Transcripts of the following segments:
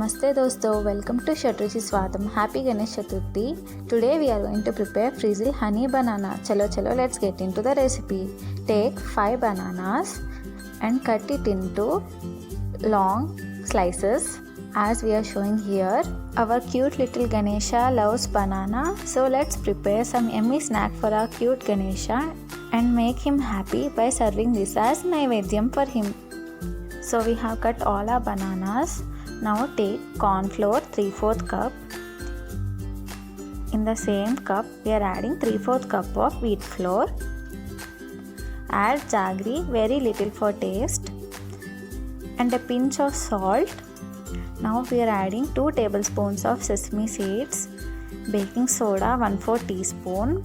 Namaste dosto, welcome to Shadruchi Swadam. Happy Ganesh Chaturthi. Today we are going to prepare frizzled honey banana. Chalo, let's get into the recipe. Take 5 bananas and cut it into long slices as we are showing here. Our cute little Ganesha loves banana, so let's prepare some yummy snack for our cute Ganesha and make him happy by serving this as naivedyam for him. So we have cut all our bananas. Now take cornflour 3/4 cup. In the same cup we are adding 3/4 cup of wheat flour. Add jaggery, very little for taste, and a pinch of salt. Now we are adding 2 tablespoons of sesame seeds, baking soda 1/4 teaspoon.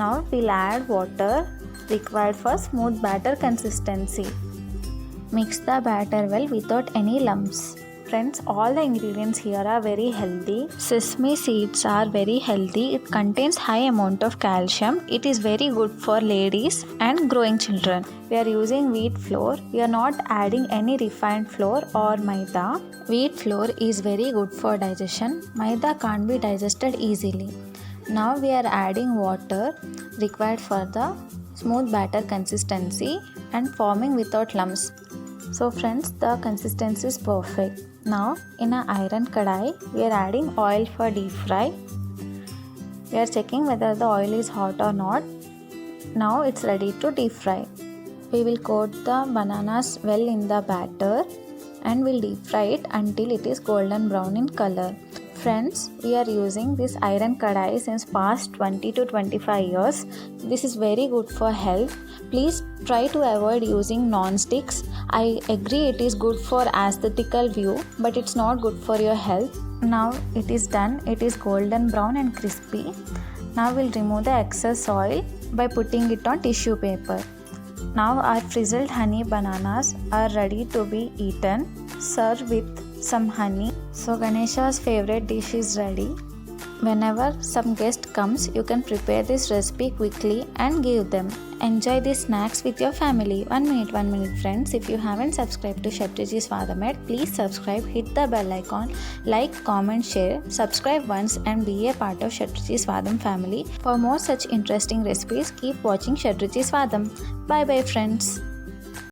Now we'll add water required for smooth batter consistency. Mix the batter well without any lumps. Friends, all the ingredients here are very healthy. Sesame seeds are very healthy. It contains high amount of calcium. It is very good for ladies and growing children. We are using wheat flour. We are not adding any refined flour or maida. Wheat flour is very good for digestion. Maida can't be digested easily. Now we are adding water required for the smooth batter consistency and forming without lumps. So friends, the consistency is perfect. Now in an iron kadai we are adding oil for deep fry. We are checking whether the oil is hot or not. Now it's ready to deep fry. We will coat the bananas well in the batter and will deep fry it until it is golden brown in color. Friends, we are using this iron kadai since past 20 to 25 years. This is very good for health. Please try to avoid using non-sticks. I agree it is good for aesthetical view, but it's not good for your health. Now it is done. It is golden brown and crispy. Now we'll remove the excess oil by putting it on tissue paper. Now our frizzled honey bananas are ready to be eaten. Serve with some honey. So Ganesha's favorite dish is ready. Whenever some guest comes, you can prepare this recipe quickly and give them. Enjoy these snacks with your family. 1 minute friends. If you haven't subscribed to Shadruchi Swadam yet, please subscribe, hit the bell icon, like, comment, share, subscribe once and be a part of Shadruchi Swadam family. For more such interesting recipes, keep watching Shadruchi Swadam. Bye bye friends.